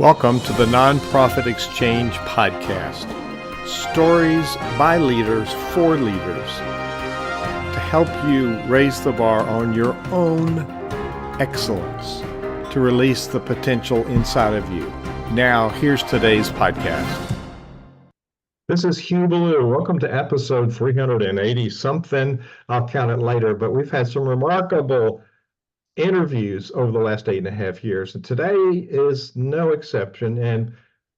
Welcome to the Nonprofit Exchange Podcast. Stories by leaders for leaders to help you raise the bar on your own excellence, to release the potential inside of you. Now, here's today's podcast. This is Hugh Ballou. Welcome to episode 380 something. I'll count it later, but we've had some remarkable interviews over the last 8.5 years, and today is no exception. And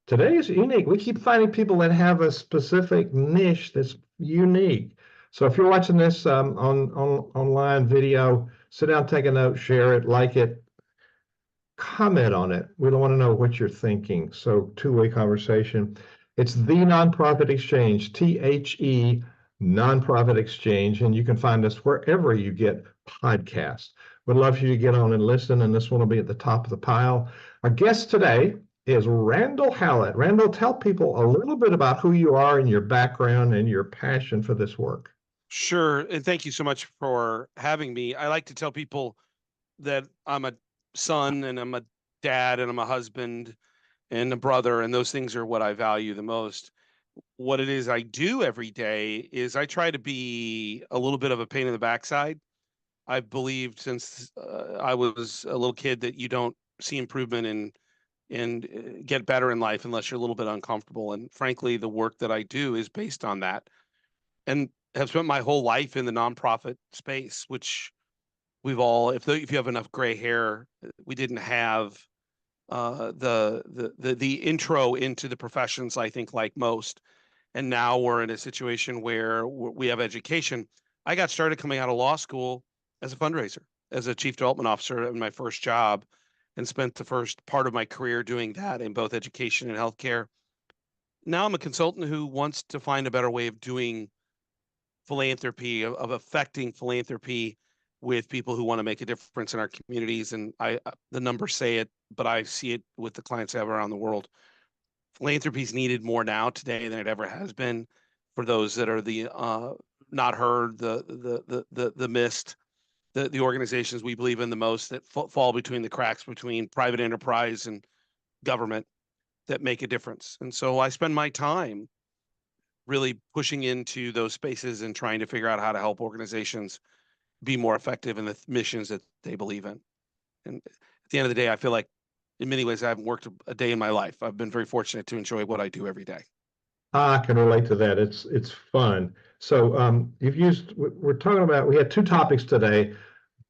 today is unique. We keep finding people that have a specific niche that's unique. So if you're watching this on online video, sit down, take a note, share it, like it, comment on it. We don't want to know what you're thinking. So two-way conversation. It's the Nonprofit Exchange, THE Nonprofit Exchange, and you can find us wherever you get podcasts. We'd love for you to get on and listen, and this one will be at the top of the pile. Our guest today is Randall Hallett. Randall, tell people a little bit about who you are and your background and your passion for this work. Sure, and thank you so much for having me. I like to tell people that I'm a son, and I'm a dad, and I'm a husband, and a brother, and those things are what I value the most. What it is I do every day is I try to be a little bit of a pain in the backside. I've believed since I was a little kid that you don't see improvement and get better in life unless you're a little bit uncomfortable. And frankly, the work that I do is based on that, and have spent my whole life in the nonprofit space, which we've all, if you have enough gray hair, we didn't have the intro into the professions, I think, like most. And now we're in a situation where we have education. I got started coming out of law school as a fundraiser, as a chief development officer in my first job, and spent the first part of my career doing that in both education and healthcare. Now I'm a consultant who wants to find a better way of doing philanthropy, of affecting philanthropy with people who want to make a difference in our communities. And the numbers say it, but I see it with the clients I have around the world. Philanthropy is needed more now today than it ever has been. For those that are the not heard, the missed, the organizations we believe in the most that fall between the cracks between private enterprise and government that make a difference. And so I spend my time really pushing into those spaces and trying to figure out how to help organizations be more effective in the missions that they believe in. And at the end of the day, I feel like in many ways I haven't worked a day in my life. I've been very fortunate to enjoy what I do every day. I can relate to that. It's fun. So we're talking about, we had two topics today,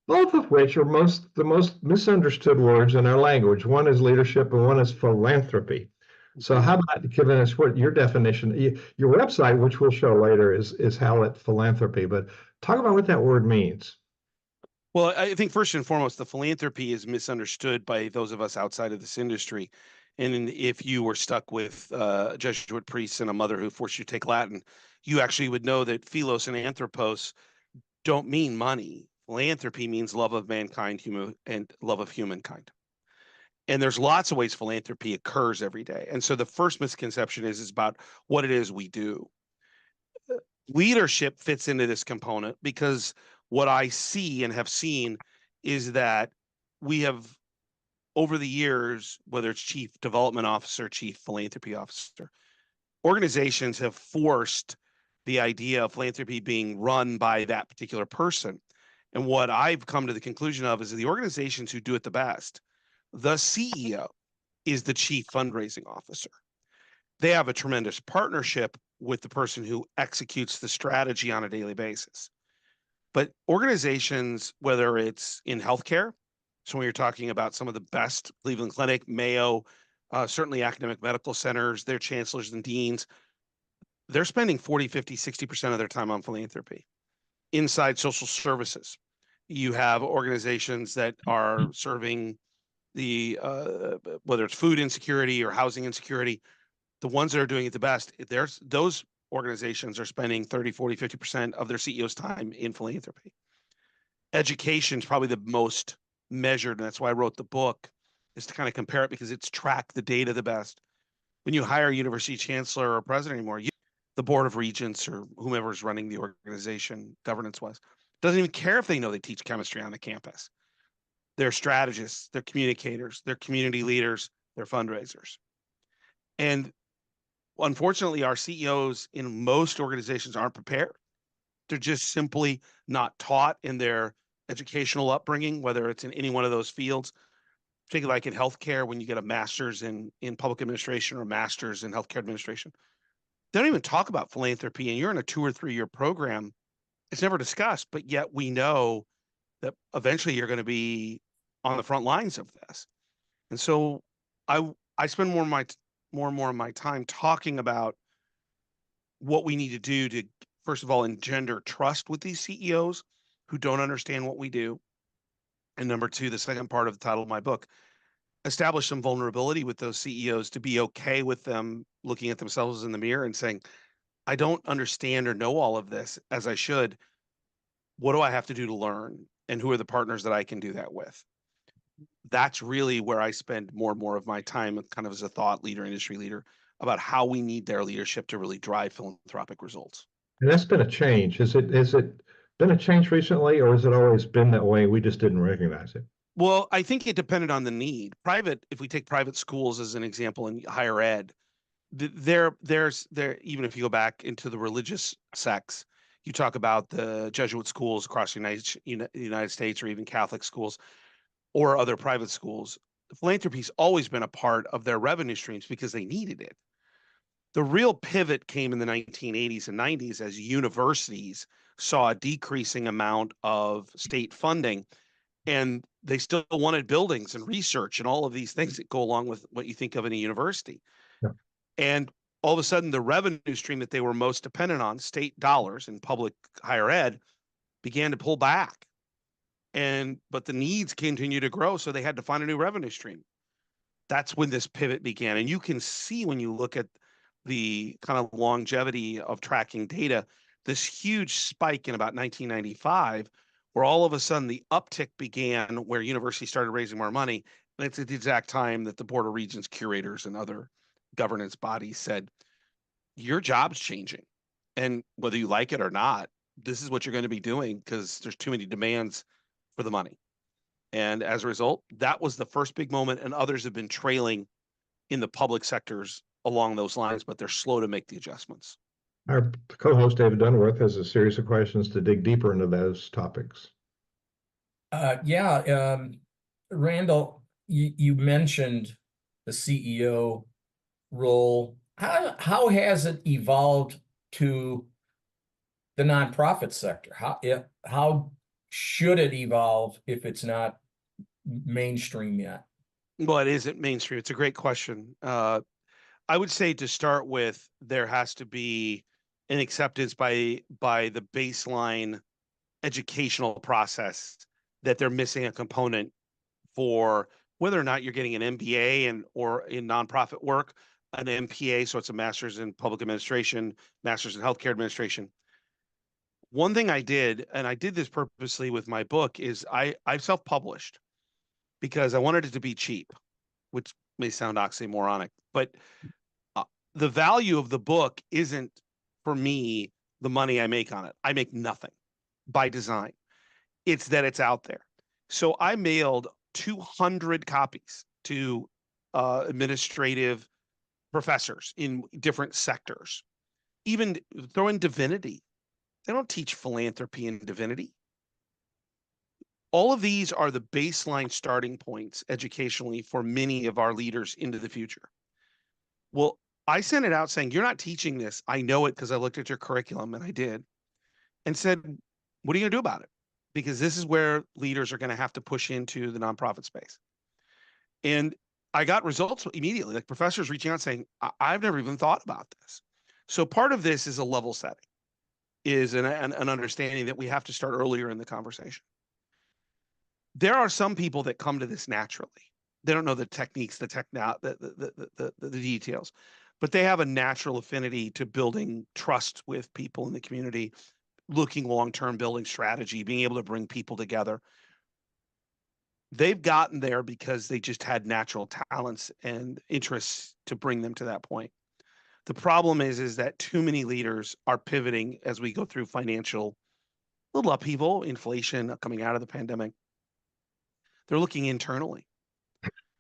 both of which are the most misunderstood words in our language. One is leadership and one is philanthropy. So how about giving us what your definition, your website, which we'll show later, is Hallett Philanthropy, but talk about what that word means. Well, I think first and foremost, the philanthropy is misunderstood by those of us outside of this industry. And if you were stuck with Jesuit priests and a mother who forced you to take Latin, you actually would know that philos and anthropos don't mean money. Philanthropy means love of mankind, and love of humankind. And there's lots of ways philanthropy occurs every day. And so the first misconception is about what it is we do. Leadership fits into this component because what I see and have seen is that we have, over the years, whether it's chief development officer, chief philanthropy officer, organizations have forced the idea of philanthropy being run by that particular person. And what I've come to the conclusion of is that the organizations who do it the best, the CEO is the chief fundraising officer. They have a tremendous partnership with the person who executes the strategy on a daily basis. But organizations, whether it's in healthcare, so when you're talking about some of the best, Cleveland Clinic, Mayo, certainly academic medical centers, their chancellors and deans, they're spending 40, 50, 60% of their time on philanthropy. Inside social services, you have organizations that are serving the whether it's food insecurity or housing insecurity. The ones that are doing it the best, those organizations are spending 30, 40, 50% of their CEO's time in philanthropy. Education is probably the most measured, and that's why I wrote the book, is to kind of compare it because it's tracked the data the best. When you hire a university chancellor or president anymore, the board of regents or whomever's running the organization governance-wise doesn't even care if they know they teach chemistry on the campus. They're strategists, they're communicators, they're community leaders, They're fundraisers. And unfortunately, our CEOs in most organizations aren't prepared. They're just simply not taught in their educational upbringing, whether it's in any one of those fields, particularly like in healthcare, when you get a master's in public administration or a master's in healthcare administration. They don't even talk about philanthropy, and you're in a 2 or 3 year program. It's never discussed, but yet we know that eventually you're going to be on the front lines of this. And so I spend more and more of my time talking about what we need to do to, first of all, engender trust with these CEOs who don't understand what we do. And number two, the second part of the title of my book, establish some vulnerability with those CEOs to be okay with them looking at themselves in the mirror and saying, I don't understand or know all of this as I should. What do I have to do to learn? And who are the partners that I can do that with? That's really where I spend more and more of my time kind of as a thought leader, industry leader, about how we need their leadership to really drive philanthropic results. And that's been a change. Has it been a change recently, or has it always been that way? We just didn't recognize it. Well, I think it depended on the need. If we take private schools as an example in higher ed, there's even if you go back into the religious sects, you talk about the Jesuit schools across the United States, or even Catholic schools or other private schools. Philanthropy's always been a part of their revenue streams because they needed it. The real pivot came in the 1980s and 90s as universities saw a decreasing amount of state funding, and they still wanted buildings and research and all of these things that go along with what you think of in a university. Yeah. And all of a sudden, the revenue stream that they were most dependent on, state dollars in public higher ed, began to pull back. But the needs continue to grow, so they had to find a new revenue stream. That's when this pivot began. And you can see when you look at the kind of longevity of tracking data, this huge spike in about 1995, where all of a sudden the uptick began where universities started raising more money. And it's at the exact time that the Board of Regents, curators, and other governance bodies said, your job's changing. And whether you like it or not, this is what you're going to be doing because there's too many demands for the money. And as a result, that was the first big moment, and others have been trailing in the public sectors along those lines, but they're slow to make the adjustments. Our co-host David Dunworth has a series of questions to dig deeper into those topics. Randall, you mentioned the CEO role. How has it evolved to the nonprofit sector? How should it evolve if it's not mainstream yet? Well, it isn't mainstream. It's a great question. I would say to start with, there has to be an acceptance by the baseline educational process that they're missing a component for whether or not you're getting an MBA or in nonprofit work, an MPA, so it's a master's in public administration, master's in healthcare administration. One thing I did, and I did this purposely with my book, is I self-published because I wanted it to be cheap, which may sound oxymoronic, but the value of the book isn't, for me, the money I make on it. I make nothing by design. It's that it's out there. So I mailed 200 copies to administrative professors in different sectors. Even throw in divinity. They don't teach philanthropy and divinity. All of these are the baseline starting points educationally for many of our leaders into the future. Well, I sent it out saying, you're not teaching this. I know it because I looked at your curriculum, and I did, and said, what are you going to do about it? Because this is where leaders are going to have to push into the nonprofit space. And I got results immediately, like professors reaching out saying, I've never even thought about this. So part of this is a level setting, is an understanding that we have to start earlier in the conversation. There are some people that come to this naturally. They don't know the techniques, the details, but they have a natural affinity to building trust with people in the community, looking long-term, building strategy, being able to bring people together. They've gotten there because they just had natural talents and interests to bring them to that point. The problem is that too many leaders are pivoting as we go through financial little upheaval, inflation coming out of the pandemic. They're looking internally.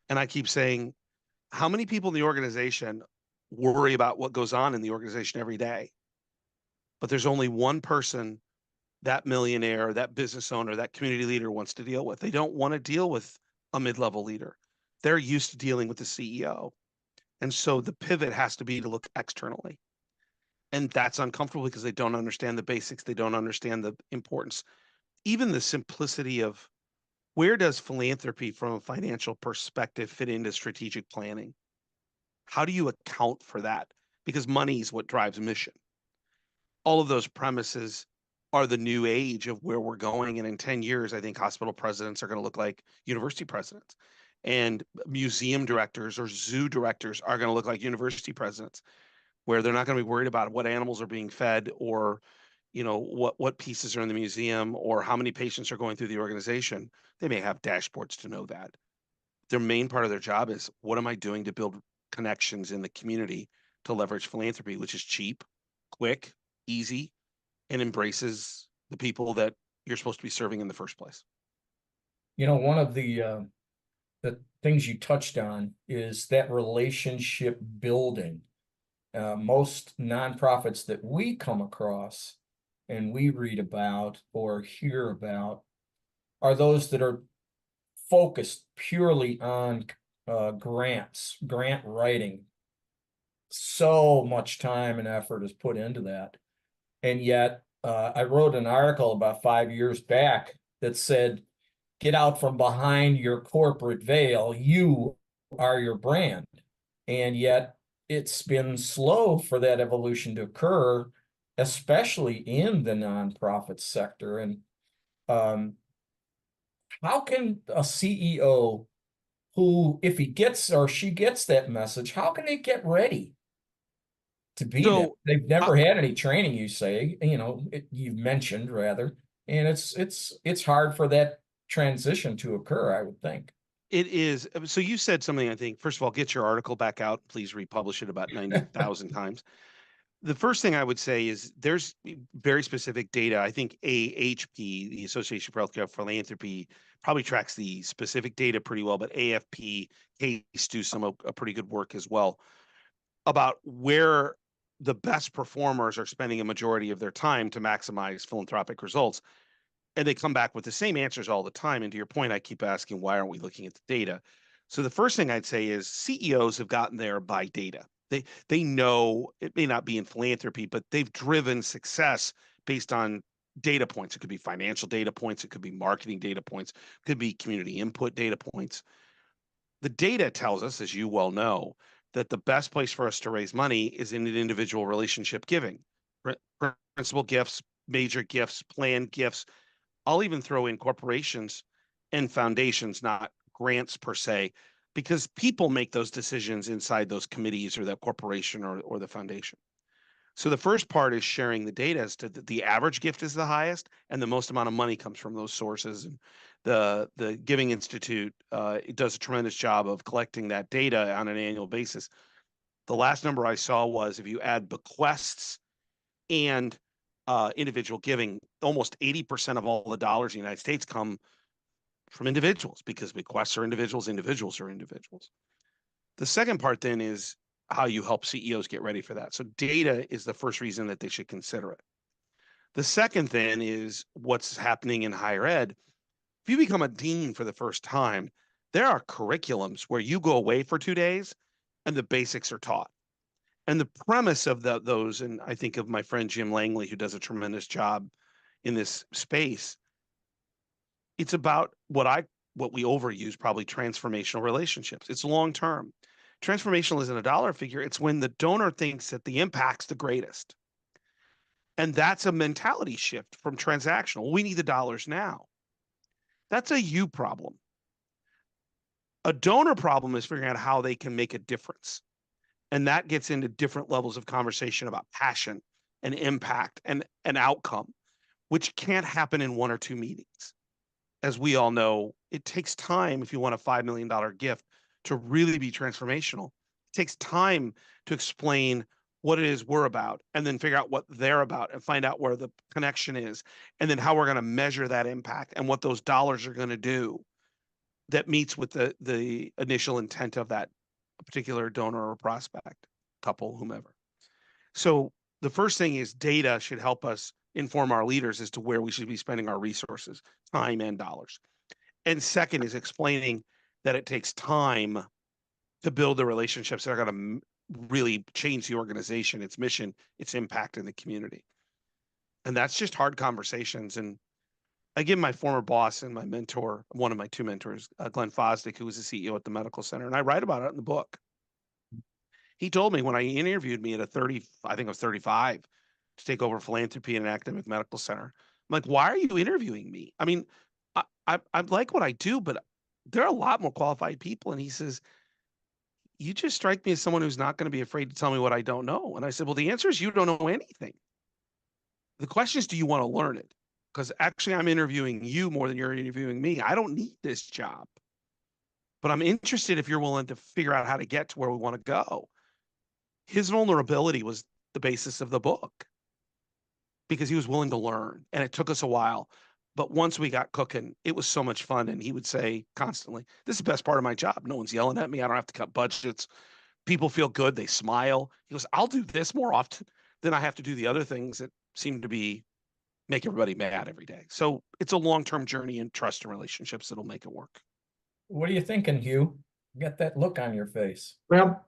And I keep saying, how many people in the organization worry about what goes on in the organization every day? But there's only one person that millionaire, that business owner, that community leader wants to deal with. They don't want to deal with a mid-level leader. They're used to dealing with the CEO. And so the pivot has to be to look externally. And that's uncomfortable because they don't understand the basics. They don't understand the importance, even the simplicity of where does philanthropy from a financial perspective fit into strategic planning? How do you account for that? Because money is what drives mission. All of those premises are the new age of where we're going. And in 10 years, I think hospital presidents are going to look like university presidents. And museum directors or zoo directors are going to look like university presidents, where they're not going to be worried about what animals are being fed or, what pieces are in the museum or how many patients are going through the organization. They may have dashboards to know that. Their main part of their job is, what am I doing to build connections in the community to leverage philanthropy, which is cheap, quick, easy, and embraces the people that you're supposed to be serving in the first place. One of the things you touched on is that relationship building. Most nonprofits that we come across and we read about or hear about are those that are focused purely on grant writing. So much time and effort is put into that. And yet, I wrote an article about 5 years back that said, get out from behind your corporate veil. You are your brand. And yet it's been slow for that evolution to occur, especially in the nonprofit sector. And how can a CEO who, if he gets or she gets that message, how can they get ready to be that? They've never had any training, you say, you've mentioned rather, and it's hard for that transition to occur, I would think. It is. So you said something, I think, first of all, get your article back out. Please republish it about 90,000 times. The first thing I would say is there's very specific data. I think AHP, the Association for Healthcare Philanthropy, probably tracks the specific data pretty well, but AFP, CASE do a pretty good work as well about where the best performers are spending a majority of their time to maximize philanthropic results. And they come back with the same answers all the time. And to your point, I keep asking, why aren't we looking at the data? So the first thing I'd say is CEOs have gotten there by data. They know it may not be in philanthropy, but they've driven success based on data points. It could be financial data points. It could be marketing data points. It could be community input data points. The data tells us, as you well know, that the best place for us to raise money is in an individual relationship giving. Principal gifts, major gifts, planned gifts. I'll even throw in corporations and foundations, not grants per se, because people make those decisions inside those committees or that corporation or the foundation. So the first part is sharing the data as to the average gift is the highest and the most amount of money comes from those sources. And the Giving Institute it does a tremendous job of collecting that data on an annual basis. The last number I saw was if you add bequests and individual giving, almost 80% of all the dollars in the United States come from individuals because bequests are individuals, individuals are individuals. The second part then is how you help CEOs get ready for that. So data is the first reason that they should consider it. The second then is what's happening in higher ed. If you become a dean for the first time, there are curriculums where you go away for 2 days and the basics are taught. And the premise of those, and I think of my friend Jim Langley, who does a tremendous job in this space, it's about what we overuse, probably transformational relationships. It's long term. Transformational isn't a dollar figure. It's when the donor thinks that the impact's the greatest. And that's a mentality shift from transactional. We need the dollars now. That's a you problem. A donor problem is figuring out how they can make a difference. And that gets into different levels of conversation about passion and impact and an outcome, which can't happen in 1 or 2 meetings. As we all know, it takes time if you want a $5 million gift to really be transformational. It takes time to explain what it is we're about and then figure out what they're about and find out where the connection is and then how we're going to measure that impact and what those dollars are going to do that meets with the initial intent of that a particular donor or prospect, couple, whomever. So the first thing is data should help us inform our leaders as to where we should be spending our resources, time and dollars. And second is explaining that it takes time to build the relationships that are going to really change the organization, its mission, its impact in the community. And that's just hard conversations. And I give my former boss and my mentor, one of my two mentors, Glenn Fosdick, who was the CEO at the medical center, and I write about it in the book. He told me when I interviewed me at a 30, I think I was 35, to take over philanthropy in an academic medical center. I'm like, why are you interviewing me? I mean, I like what I do, but there are a lot more qualified people. And he says, you just strike me as someone who's not going to be afraid to tell me what I don't know. And I said, well, the answer is you don't know anything. The question is, do you want to learn it? Because actually I'm interviewing you more than you're interviewing me. I don't need this job, but I'm interested if you're willing to figure out how to get to where we want to go. His vulnerability was the basis of the book because he was willing to learn, and it took us a while. But once we got cooking, it was so much fun. And he would say constantly, this is the best part of my job. No one's yelling at me. I don't have to cut budgets. People feel good. They smile. He goes, I'll do this more often than I have to do the other things that seem to be make everybody mad every day. So it's a long-term journey in trust and relationships that'll make it work. What are you thinking, Hugh? You got that look on your face. Well,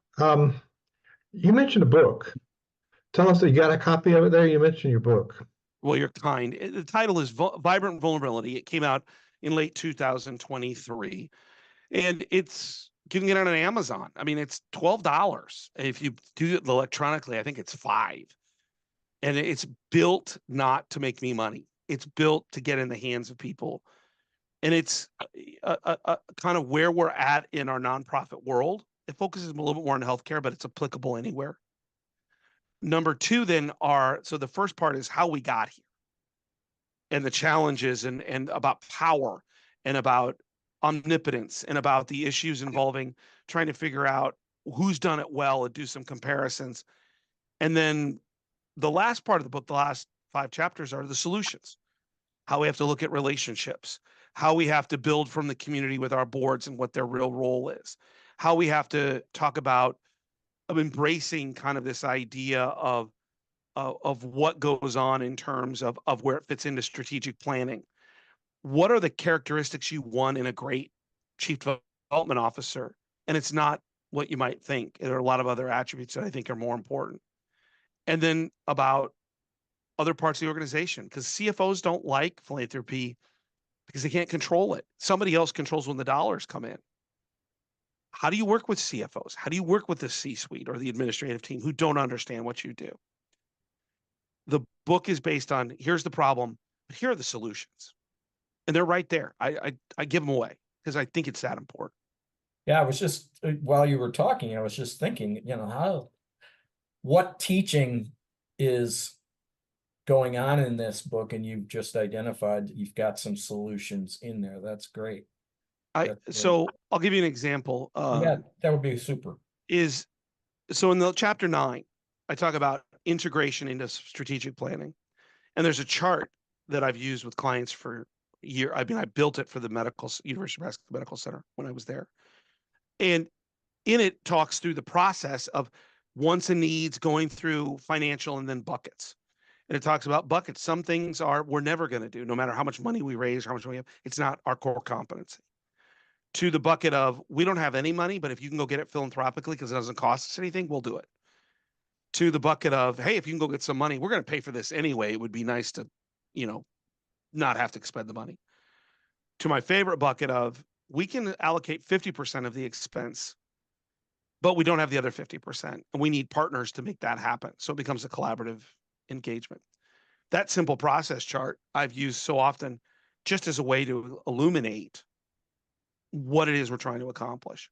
you mentioned a book. Tell us that you got a copy of it there. You mentioned your book. Well, you're kind. The title is Vibrant Vulnerability. It came out in late 2023, and you can get it on Amazon. I mean, it's $12. If you do it electronically, I think it's $5. And it's built not to make me money. It's built to get in the hands of people. And it's a kind of where we're at in our nonprofit world. It focuses a little bit more on healthcare, but it's applicable anywhere. Number two, then so the first part is how we got here and the challenges and about power and about omnipotence and about the issues involving trying to figure out who's done it well and do some comparisons. And then the last part of the book, the last 5 chapters, are the solutions, how we have to look at relationships, how we have to build from the community with our boards and what their real role is, how we have to talk about embracing kind of this idea of what goes on in terms of where it fits into strategic planning. What are the characteristics you want in a great chief development officer? And it's not what you might think. There are a lot of other attributes that I think are more important. And then about other parts of the organization, because CFOs don't like philanthropy because they can't control it. Somebody else controls when the dollars come in. How do you work with CFOs? How do you work with the C-suite or the administrative team who don't understand what you do? The book is based on, here's the problem, but here are the solutions. And they're right there. I give them away because I think it's that important. Yeah, I was just, while you were talking, I was just thinking, what teaching is going on in this book, and you've just identified you've got some solutions in there. That's great. So I'll give you an example. Yeah, that would be super. So in the chapter 9, I talk about integration into strategic planning. And there's a chart that I've used with clients for a year. I mean, I built it for the University of Nebraska Medical Center when I was there. And in it talks through the process of wants and needs, going through financial, and then buckets. And it talks about buckets. Some things we're never going to do, no matter how much money we raise, how much we have. It's not our core competency. To the bucket of, we don't have any money, but if you can go get it philanthropically because it doesn't cost us anything, we'll do it. To the bucket of, hey, if you can go get some money, we're going to pay for this anyway. It would be nice to, not have to expend the money. To my favorite bucket of, we can allocate 50% of the expense, but we don't have the other 50%. And we need partners to make that happen. So it becomes a collaborative engagement. That simple process chart I've used so often just as a way to illuminate what it is we're trying to accomplish.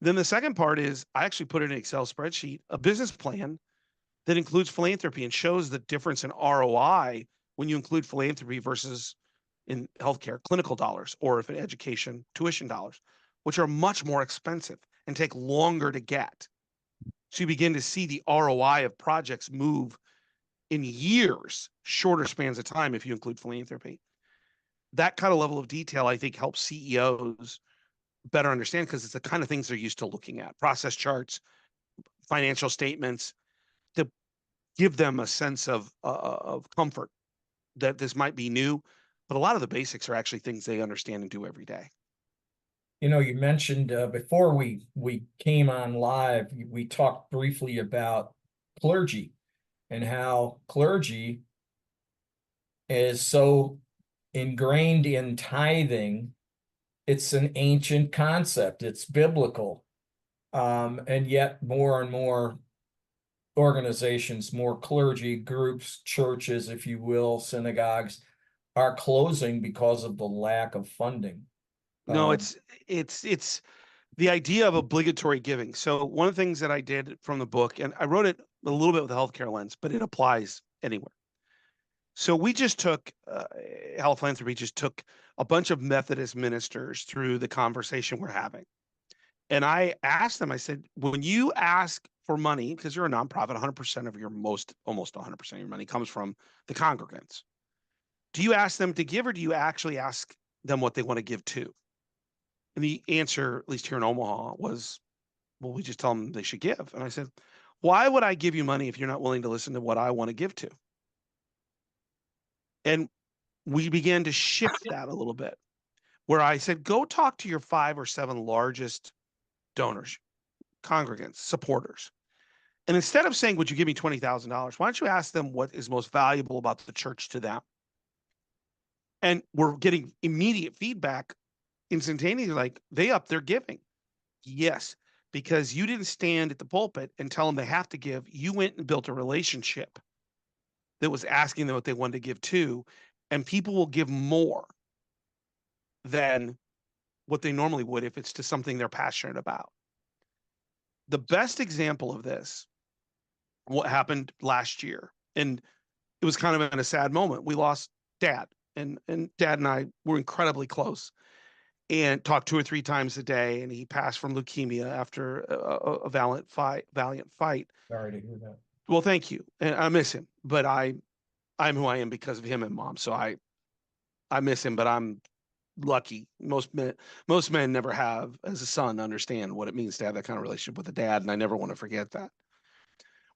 Then the second part is I actually put in an Excel spreadsheet, a business plan that includes philanthropy and shows the difference in ROI when you include philanthropy versus in healthcare, clinical dollars, or if in education, tuition dollars, which are much more expensive and take longer to get. So you begin to see the ROI of projects move in years, shorter spans of time if you include philanthropy. That kind of level of detail, I think, helps CEOs better understand, because it's the kind of things they're used to looking at, process charts, financial statements, to give them a sense of comfort that this might be new, but a lot of the basics are actually things they understand and do every day. You know, you mentioned before we came on live, we talked briefly about clergy and how clergy is so ingrained in tithing. It's an ancient concept. It's biblical. And yet more and more organizations, more clergy groups, churches, if you will, synagogues, are closing because of the lack of funding. No, it's the idea of obligatory giving. So one of the things that I did from the book, and I wrote it a little bit with a healthcare lens, but it applies anywhere. So we just took, Hallett Philanthropy just took a bunch of Methodist ministers through the conversation we're having. And I asked them, I said, when you ask for money, because you're a nonprofit, 100% of your almost 100% of your money comes from the congregants. Do you ask them to give, or do you actually ask them what they want to give to? And the answer, at least here in Omaha, was, well, we just tell them they should give. And I said, why would I give you money if you're not willing to listen to what I want to give to? And we began to shift that a little bit, where I said, go talk to your 5 or 7 largest donors, congregants, supporters. And instead of saying, would you give me $20,000? Why don't you ask them what is most valuable about the church to them? And we're getting immediate feedback instantaneously, like, they up their giving. Yes, because you didn't stand at the pulpit and tell them they have to give. You went and built a relationship that was asking them what they wanted to give to, and people will give more than what they normally would if it's to something they're passionate about. The best example of this, what happened last year, and it was kind of in a sad moment. We lost Dad, and Dad and I were incredibly close and talked 2 or 3 times a day, and he passed from leukemia after a valiant fight. Sorry to hear that. Well, thank you. And I miss him, but I'm who I am because of him and Mom. So I miss him, but I'm lucky. Most men never have, as a son, understand what it means to have that kind of relationship with a dad, and I never want to forget that.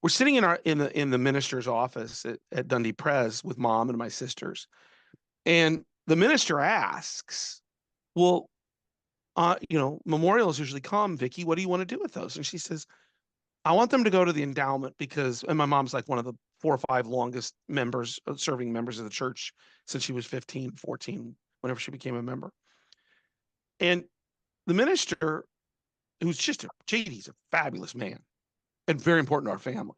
We're sitting in the minister's office at Dundee Pres with Mom and my sisters, and the minister asks, well, memorials usually come, Vicki, what do you want to do with those? And she says, I want them to go to the endowment because, and my mom's like one of the 4 or 5 longest serving members of the church since she was 15, 14, whenever she became a member. And the minister, who's just JD's a fabulous man and very important to our family,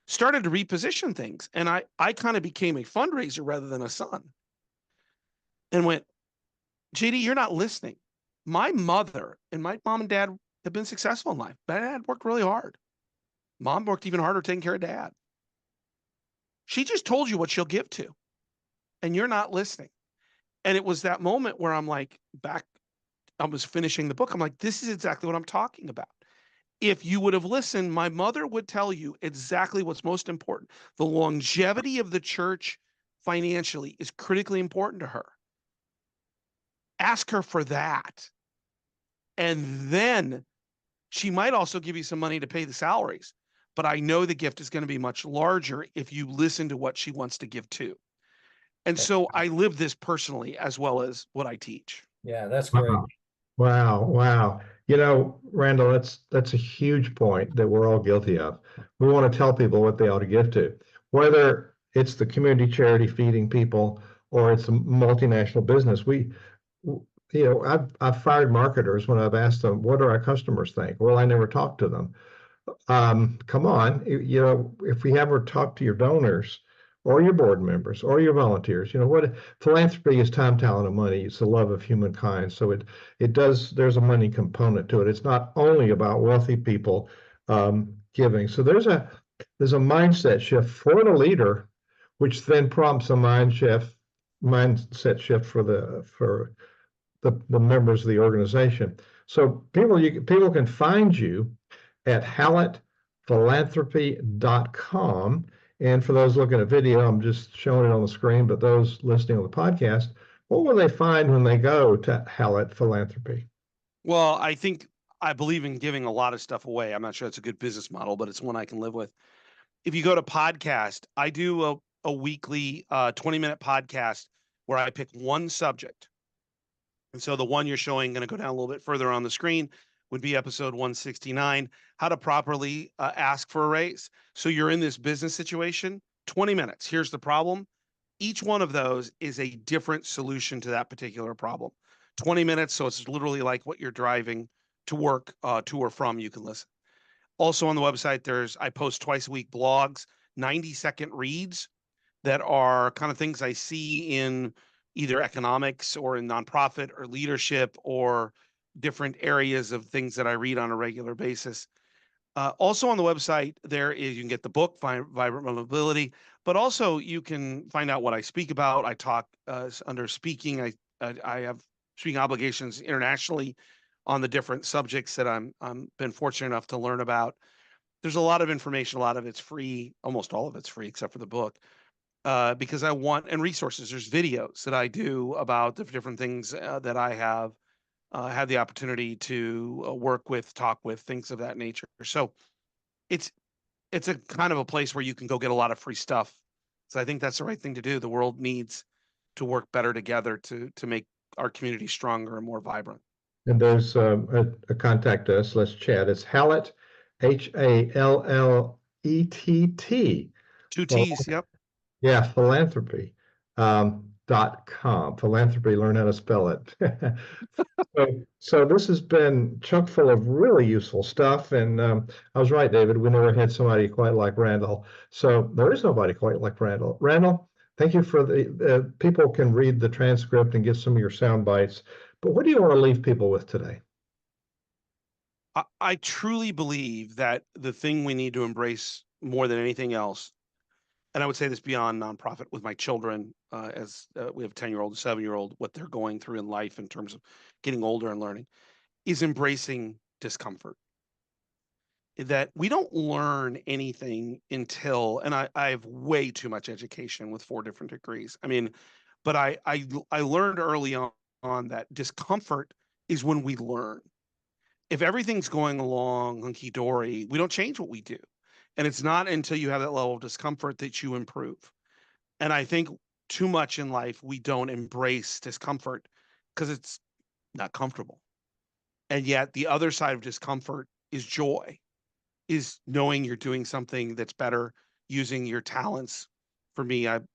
started to reposition things. And I kind of became a fundraiser rather than a son, and went, JD, you're not listening. My mother and my mom and dad have been successful in life. Dad worked really hard. Mom worked even harder taking care of Dad. She just told you what she'll give to, and you're not listening. And it was that moment where I'm like, I was finishing the book. I'm like, this is exactly what I'm talking about. If you would have listened, my mother would tell you exactly what's most important. The longevity of the church financially is critically important to her. Ask her for that. And then she might also give you some money to pay the salaries. But I know the gift is going to be much larger if you listen to what she wants to give to. And so I live this personally as well as what I teach. Yeah, that's great. Wow. You know, Randall, that's a huge point that we're all guilty of. We want to tell people what they ought to give to, whether it's the community charity feeding people or it's a multinational business. I've fired marketers when I've asked them, what do our customers think? Well, I never talked to them. Come on, if we ever talk to your donors or your board members or your volunteers, what philanthropy is: time, talent, and money. It's the love of humankind. So there's a money component to it. It's not only about wealthy people giving. So there's a mindset shift for the leader, which then prompts a mindset shift for the members of the organization. So people can find you at hallettphilanthropy.com. And for those looking at video, I'm just showing it on the screen, but those listening on the podcast, what will they find when they go to Hallett Philanthropy? Well, I believe in giving a lot of stuff away. I'm not sure it's a good business model, but it's one I can live with. If you go to podcast, I do a weekly 20-minute podcast where I pick one subject. And so the one you're showing, going to go down a little bit further on the screen, would be episode 169, how to properly ask for a raise. So you're in this business situation, 20 minutes. Here's the problem. Each one of those is a different solution to that particular problem. 20 minutes, so it's literally like what you're driving to work, to or from, you can listen. Also on the website, I post twice a week blogs, 90-second reads that are kind of things I see in either economics or in nonprofit or leadership or different areas of things that I read on a regular basis. Also on the website, you can get the book, Vibrant Mobility, but also you can find out what I speak about. I talk under speaking. I have speaking obligations internationally on the different subjects that I'm been fortunate enough to learn about. There's a lot of information. A lot of it's free. Almost all of it's free, except for the book. Because I want, and resources, there's videos that I do about the different things that I have had the opportunity to work with, talk with, things of that nature. So it's a kind of a place where you can go get a lot of free stuff. So I think that's the right thing to do. The world needs to work better together to make our community stronger and more vibrant. And there's a contact us. Let's chat. It's Hallett, Hallett. 2 T's, yep. Yeah, philanthropy .com. Philanthropy, learn how to spell it. So this has been chock full of really useful stuff. And I was right, David. We never had somebody quite like Randall. So there is nobody quite like Randall. Randall, thank you for the people can read the transcript and get some of your sound bites. But what do you want to leave people with today? I truly believe that the thing we need to embrace more than anything else, and I would say this beyond nonprofit with my children, as we have a 10-year-old and 7-year-old, what they're going through in life in terms of getting older and learning, is embracing discomfort. That we don't learn anything until, and I have way too much education with 4 different degrees. I mean, but I learned early on that discomfort is when we learn. If everything's going along hunky-dory, we don't change what we do. And it's not until you have that level of discomfort that you improve. And I think too much in life, we don't embrace discomfort because it's not comfortable. And yet the other side of discomfort is joy, is knowing you're doing something that's better, using your talents. For me, I'm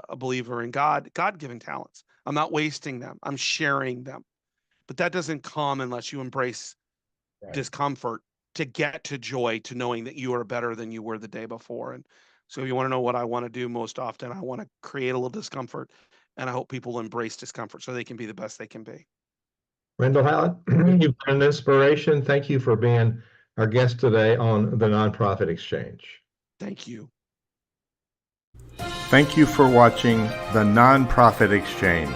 a believer in God-given talents. I'm not wasting them. I'm sharing them. But that doesn't come unless you embrace discomfort to get to joy, to knowing that you are better than you were the day before. And so if you want to know what I want to do most often, I want to create a little discomfort, and I hope people embrace discomfort so they can be the best they can be. Randall Hallett, you've been an inspiration. Thank you for being our guest today on the Nonprofit Exchange. Thank you. Thank you for watching the Nonprofit Exchange.